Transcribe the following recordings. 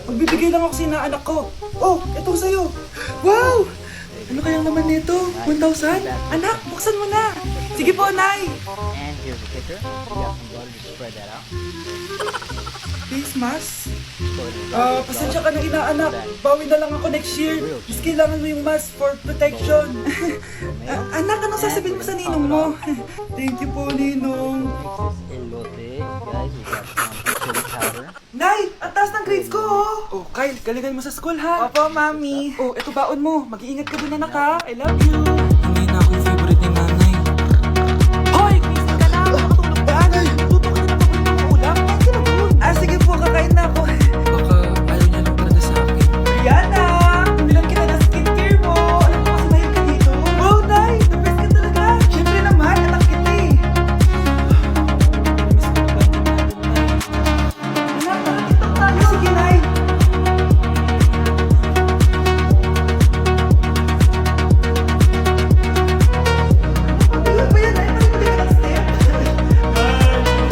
Magbibigay lang ako sa inaanak ko. Oh, ito sa'yo. Wow! Ano kayang laman nito? 1,000? Anak, buksan mo na. Sige po, Nay. And here's a kicker. You got some butter to spread that out. Face mask? So it is Pasensya ka na inaanak. Bawi na lang ako next year. Mas kailangan mo yung mask for protection. Anak, anong sasabihin mo sa ninong mo? Thank you po, ninong. elote, guys. We got some chili powder. Nay, ang taas ng grades ko, oh. Oh, Kyle, galingan mo sa school, ha? Opo, mami. Oh, eto baon mo. Mag-iingat ka dun, anak, ha? I love you. Hindi na ako yung favorite ni nanay. Hoy, gising ka na. Makatulog ba? Tutok ka na naman ng ulam. Kain ka na dun. Sige po, kakain na ako. Baka ayaw niya lang talaga sa akin. Rihanna, bilang kita na skincare mo. Alam mo kasi mahal ka dito. Wow, Nay, the best ka talaga. Siyempre naman, anak kita eh. Miss ko na ba ito natin, Nay? Anak, nakakita tayo. Sige, Nay. Ayun ba yan, Nay? Paano mo din ka step?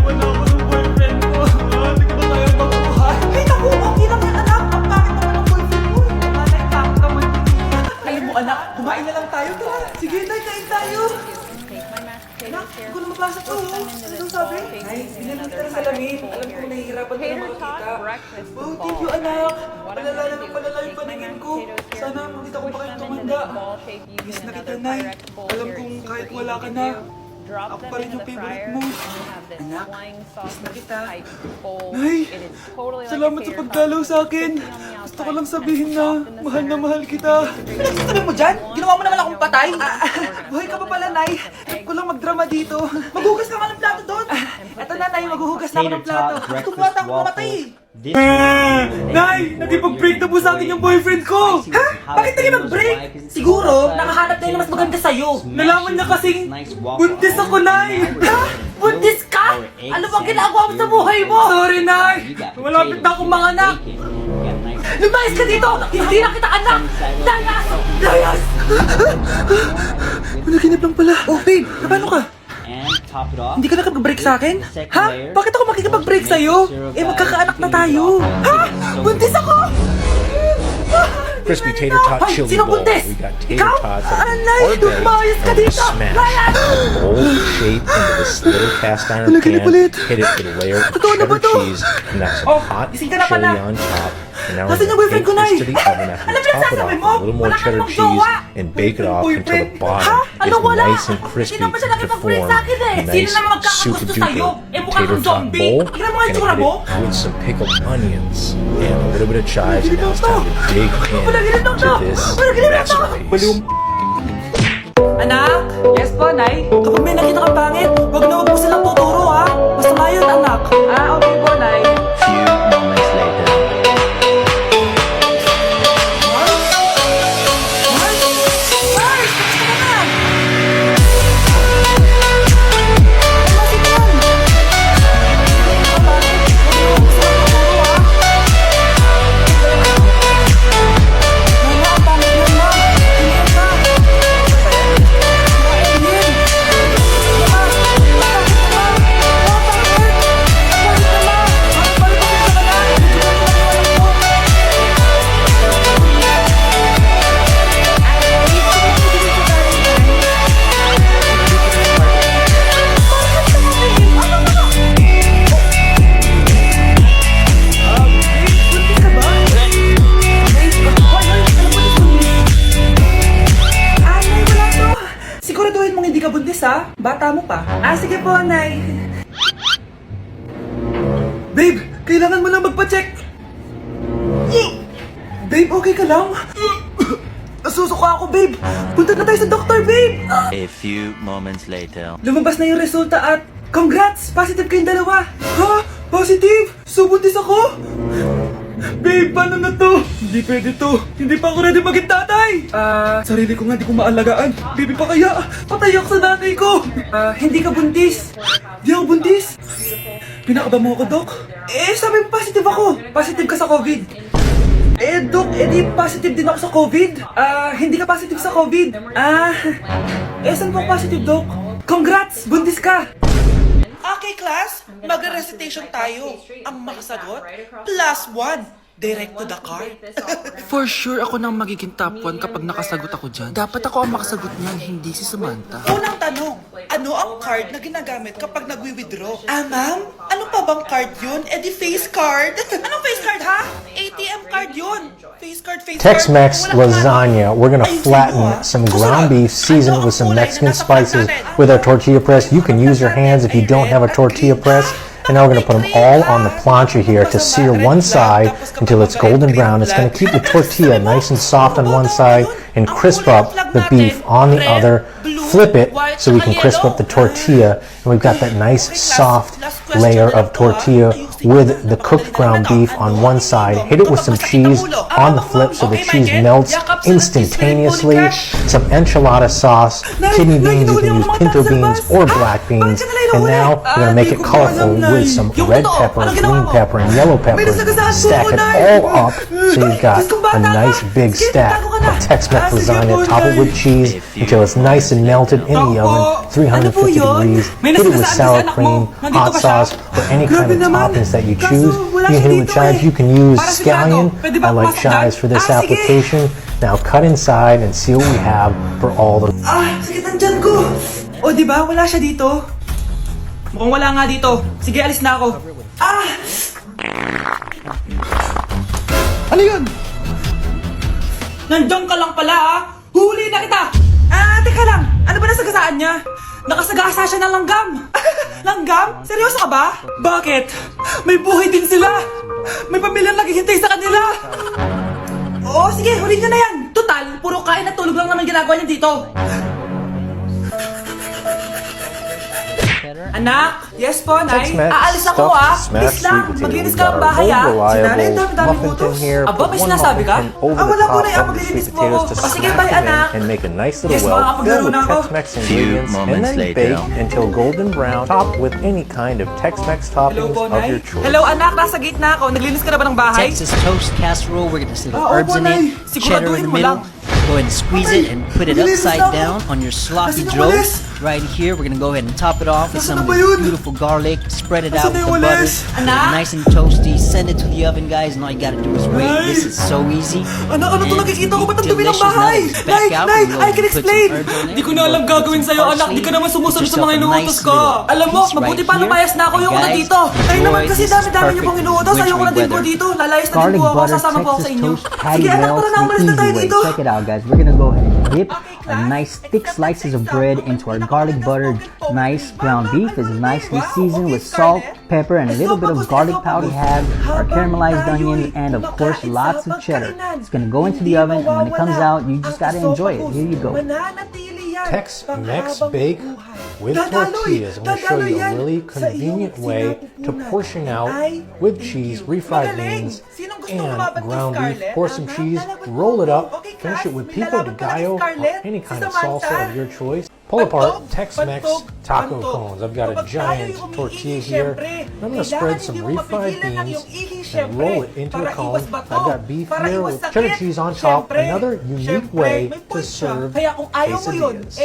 Wala ako ng boyfriend ko. Hindi ko na kaya mabuhay. Ay, naku, okay lang yan, anak. Ang pangit naman ng boyfriend mo. Nanay, pangit naman din. Alam mo, anak, kumain na lang tayo. Tara. Sige, Nay, kain tayo. Anak, hindi ko na mabasa to. Anong sabi? Ay, binigyan kita ng salamin. Alam ko nahihirapan ka na makakita. Oh, thank you, anak. Palala na ng palala yung paningin ko. Sana makita ko pa kayong tumanda. Miss na kita, Nay. Alam kong kahit wala ka na, ako pa rin yung favorite mo. Anak, miss na kita. Nay, salamat sa pagdalaw sa akin. Gusto ko lang sabihin na mahal kita. Pinagsasabi mo dyan? Ginawa mo naman akong patay? Buhay ka pa pala, Nay. Trip ko lang magdrama dito. Maghugas ka nga ng plato doon. Eto na, Nay, maghuhugas na ako ng plato. Gusto mo ata ako mamatay eh. Nay! Nagipag-break na po sa akin yung boyfriend ko! Ha? Bakit nagipag-break? Siguro, nakahanap na yung mas maganda sa'yo. Nalaman niya kasing buntis ako, Nay! Ha? Buntis ka? Ano bang ginagawa mo sa buhay mo? Sorry, Nay! Malapit na akong manganak! Lumayas ka dito! Hindi na kita anak! Layas! Layas! Managinip lang pala. Oh, babe! Paano ka? And top it off. Hindi ka nakapag-break sa akin? Ha? Bakit ako makikipag-break sa'yo? Eh, magkakaanak na tayo. Ha? Buntis ako! Crispy tater tot Ay, chili sino bowl. buntis? We got tater Ikaw? tots Anay, or lumayas ka and we dito! smash Layas! the bowl shape into this little cast iron Wala, pan, kinipulit. hit it with a layer of Totoo na ba cheddar to? cheese, and that's some Oh, hot gising ka na chili pala. on top. And now we're Nasaan yung gonna boyfriend take ko, Nay? this to the oven after Alam we mo yung top it sasabi off mo? with a little more Wala ka cheddar namang cheese jowa. and bake it off until the Boyfriend? bottom Ha? is Ano wala? nice and crispy Hindi naman siya to nakipag-break form sa akin eh. a Sino nice naman magkakagusto super sa'yo? duper Eh, mukha tater kang tot zombie. bowl. Tignan mo nga yung Gonna tsura hit mo. it with some pickled onions and a little bit of chives. And now it's time to dig Wala ganun lang to. into this Wala ganun lang to. masterpiece. Anak? Yes po, Nay? Kapag may nakita kang pangit, wag na wag mo silang tuturo, ha? Masama yun, anak. Okay po, Nay. Few moments later. Siguraduhin mong hindi ka buntis, ha? Bata mo pa. Sige po, Nay. Babe, kailangan mo lang magpa-check. Babe, okay ka lang? Nasusuka ako, babe. Punta na tayo sa doktor, babe. A few moments later. Lumabas na yung resulta at congrats! Positive kayong dalawa. Ha? Positive? So buntis ako? Babe, paano na to? Hindi pwede to. Hindi pa ako ready maging tatay. Sarili ko nga di ko maalagaan. Baby pa kaya? Patay ako sa nanay ko. Hindi ka buntis. Di ako buntis. Pinakaba mo ako, Dok? Sabi mo positive ako. Positive ka sa COVID. Dok, di positive din ako sa COVID. Hindi ka positive sa COVID. Saan po positive, Dok? Congrats! Buntis ka! Okay, class. Mag-recitation tayo. Ang makasagot, +1. Direct to the card? For sure, ako nang magiging top 1 kapag nakasagot ako dyan. Dapat ako ang makasagot niyan, hindi si Samantha. Unang tanong, ano ang card na ginagamit kapag nagwi-withdraw? Ma'am? Ano pa bang card yun? Di face card? Anong face card, ha? ATM card yun. Face card, face card. Tex-Mex Wala ka. lasagna. We're gonna Ayun, flatten sino, some Susunod. ground beef seasoned Ano with some ang kulay Mexican na nasa plan spices natin? with our tortilla press. You can use your hands if you don't have a tortilla press. And now we're gonna put them all on the plancha here to sear one side until it's golden brown. It's gonna keep the tortilla nice and soft on one side and crisp up the beef on the other. Flip it so we can crisp up the tortilla, and we've got that nice soft layer of tortilla with the cooked ground beef on one side. Hit it with some cheese on the flip so the cheese melts instantaneously. Some enchilada sauce, kidney beans, you can use pinto beans or black beans. And now we're gonna make it colorful with some red pepper, green pepper, and yellow pepper. Stack it all up so you've got a nice big stack of Tex-Mex lasagna. Top it with cheese until it's nice and melted in the oven, 350 degrees. Hit it with sour cream, hot sauce, or any kind of toppings that you choose. You can hit it with chives. You can use scallion. I like chives for this application. Now cut inside and see what we have for all the Sakit ang tiyan ko. O, di ba? Wala siya dito. Mukhang wala nga dito. Sige, alis na ako. Ano yun? Nandiyan ka lang pala, Huli na kita! Teka lang. Ano ba nasagasaan niya? Nakasagasa siya ng langgam. Langgam? Seryoso ka ba? Bakit? May buhay din sila. May pamilyang naghihintay sa kanila. Oo, sige, huli niyo na yan. Total, puro kain at tulog lang naman ginagawa niya dito. Anak, yes po, Nay. Tex-Mex, Aalis ako, stuffed, Please smashed lang, sweet potato. maglinis We've ka got ang our bahay, old Si Nanay, reliable dami-dami muffin utos. tin here. Aba, Put may one sinasabi ka? muffin tin over the Wala po, top Nay, of the maglilinis sweet po ako. potatoes to Sige, smash bye, them anak. in and make a nice little Yes, well makakapaglaro filled with na ako. Tex-Mex Few ingredients and moments then later. bake until golden brown. Top with any kind of Tex-Mex Hello toppings po, of Nay. your choice. Hello, anak. Nasa gate na ako. Naglinis ka na ba ng bahay? Texas toast casserole. We're gonna sizzle Ah, herbs opo, in Nay. it, cheddar in the Siguraduhin mo middle. lang. Go ahead and squeeze Nay, it and put it maglilinis upside na ako. down on your sloppy Nasaan yung dough. walis? Right here, we're gonna go ahead and top it off with Nasaan some na ba yun? beautiful garlic. Spread it Nasaan out na with yung the butter. walis? Anak? Nice and toasty. Send it to the oven, guys, and all you gotta do is wait. Nay. This is so easy. Anak, ano to And nakikita ko? Ba't ang delicious. dumi ng Now bahay? that it's back out, Nay, we'll go I ahead can and put some explain. herbs on it. Di ko na We'll alam go put gagawin some sa'yo, anak. parsley. Di ka naman sumusunod Get sa mga yourself a inuutos nice ko. little Alam mo, piece mabuti right pa here. lumayas na ako yung And una guys, dito. Ay naman enjoy. kasi This is dami-dami niyo pong perfect inuutos. Ayoko na din wintry po weather. dito. Lalayas na din Garlic po ako. butter Sasama po ako sa Texas inyo. toast patty Sige, anak, melts tara na. Umalis the na tayo easy way. dito. Check it out, guys. We're gonna go ahead and dip a nice thick slices of bread into our garlic buttered nice ground beef. Is nicely seasoned with salt, pepper, and a little bit of garlic powder. We have our caramelized onions and of course lots of cheddar. It's gonna go into the oven, and when it comes out, you just gotta enjoy it. Here you go. Tex-Mex bake with tortillas. I'm going to show you a really convenient way to portion out with cheese, refried beans, and ground beef. Pour some cheese, roll it up, finish it with pico de gallo or any kind of salsa of your choice. Pull apart Tex-Mex taco cones. I've got a giant tortilla here. I'm going to spread some refried beans and roll it into a cone. I've got beef here with cheddar cheese on top. Another unique way to serve quesadillas.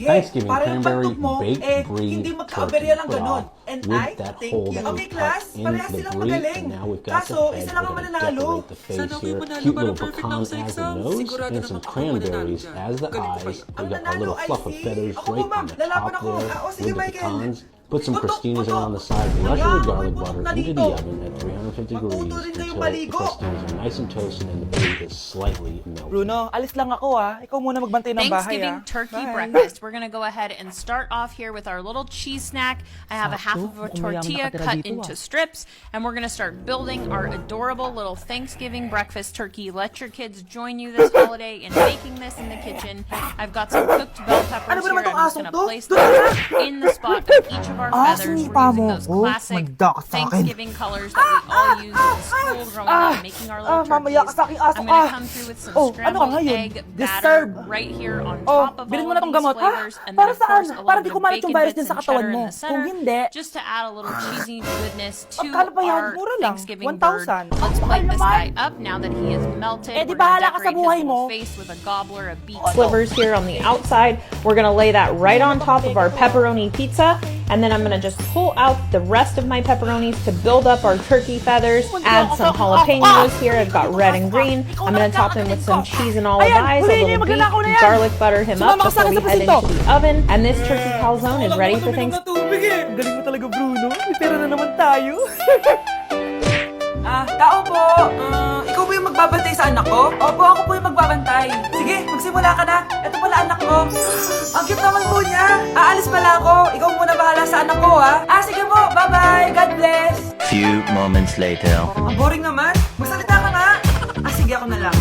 Thanksgiving cranberry baked brie turkey broth with that hole that we cut in the brie, and now we've got the head. We're going to decorate the face here. Cute little pecan as the nose and some cranberries as the eyes. We've got a little fluff of feathers right on the top there with the pecans. Put some crostinas around the side, brush it with garlic butter into the oven at 350 degrees until the crostinas are nice and toasted and the brie is slightly melted. Bruno, alis lang ako Ikaw muna magbantay ng bahay Thanksgiving turkey breakfast. We're gonna go ahead and start off here with our little cheese snack. I have a half of a tortilla cut into strips, and we're gonna start building our adorable little Thanksgiving breakfast turkey. Let your kids join you this holiday in making this in the kitchen. I've got some cooked bell peppers Ano ba here. naman tong I'm just asong gonna to? place them in the spot of each of our feathers. We're pa using mo those ko. classic Magda ka sa akin. Thanksgiving colors that we all use in school growing up, making our little mamaya ka turkeys. sa aking aso I'm gonna ka. come through with some Oh, ano ka scrambled ngayon? egg Deserve. batter right here on Oh, top of bilhin mo all na of tong these gamot. flavors, and Para then of course saan? a Para little di bit of kumalat yung bacon virus bits din sa and katawan cheddar mo. in the Kung center, hindi, just to add a little cheesy goodness to Magkano pa yan? our Mura lang. Thanksgiving 1,000. bird. Let's plate this guy up now that he is melted. Eh, di We're gonna bahala ka sa decorate buhay his mo. little face with a gobbler of beet slivers here on the outside. We're gonna lay that right on top of our pepperoni pizza. And then I'm gonna just pull out the rest of my pepperonis to build up our turkey feathers. Add some jalapenos here. I've got red and green. I'm gonna top them with some cheese and olive eyes, a little beef, garlic butter him up before we head into the oven. And this turkey calzone is ready for Thanksgiving. Ang galing mo talaga, Bruno. May pera na naman tayo. Tao po. Ikaw ba yung magbabantay sa anak ko? Opo, ako po yung magbabantay. Sige, magsimula ka na. Ito pala anak ko. Ang cute naman po niya. Aalis pala ako. Ikaw muna bahala sa anak ko, ha? Sige po. Bye-bye. God bless. Few moments later. Ang boring naman. Magsalita ka nga. Sige, ako na lang.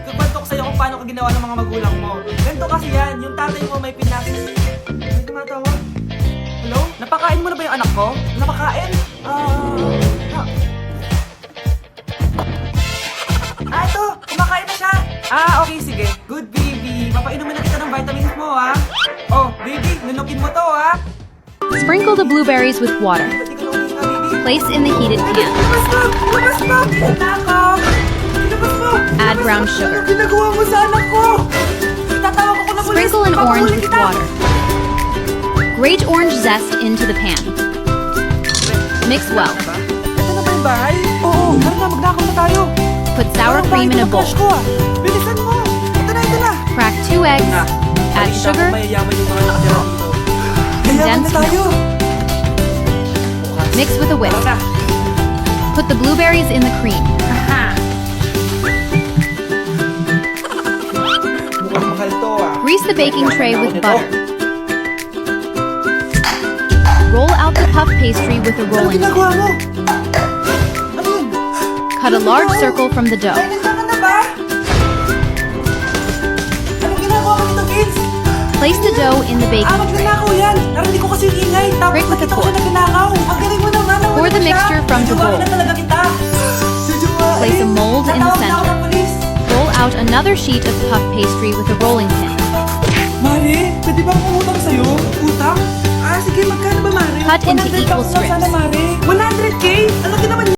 Kukwento ko sa'yo kung paano ka ginawa ng mga magulang mo. Ganito kasi yan. Yung tatay mo may pinas. May tumatawag. Hello? Napakain mo na ba yung anak ko? Napakain? Ito! Kumakain na siya! Okay, sige. Good, baby. Papainumin na kita ng vitamins mo, ha? Oh, baby, nunukin mo to, ha? Sprinkle the blueberries with water. Ba't di ka naulit ka, baby? Place in the heated pan. Labas mo! Labas mo! Nakaw! Labas mo! Add brown sugar. Ano ginagawa mo sa anak ko? Tatawag ako na pulis! Sprinkle an orange Papahuli with kita! water. Grate orange zest into the pan. Mix well. Ito na ba yung bahay? Oo, tara na, magnakaw na tayo. Put sour Parang cream bahay in a ng bowl. crush ko, ah. Bilisan mo! Ito na! Crack 2 eggs. Add sugar. Mayayaman yung mga nakatira dito. Mayayaman na Condensed tayo! Mix with a whisk. Tara na. Put the blueberries in the cream. Mukhang mahal to, ah. Grease the baking tray with butter. Roll out the puff pastry with a Ano rolling pin. ginagawa mo? Ano yun? Cut a large circle from the dough. Dahil ka na ba? Anong ginagawa mo dito, kids? Place the dough in the baking tray. Magnanakaw yan! Narinig ko kasi yung ingay. Tapos Break with the nakita ko siya fork. nagnanakaw. Ang galing mo naman. Nahuli Pour the mo siya. mixture from the Jojowain bowl. na talaga kita. Jojowain. Place a mold in the Tatawag na ako center. ng pulis. Roll out another sheet of puff pastry with a rolling pin. Mare, pwede ba akong utang sa'yo? Utang? Sige, magkano ba, Mare? Cut into 100,000 equal lang sana, strips. Mare. 100K? Ano ka naman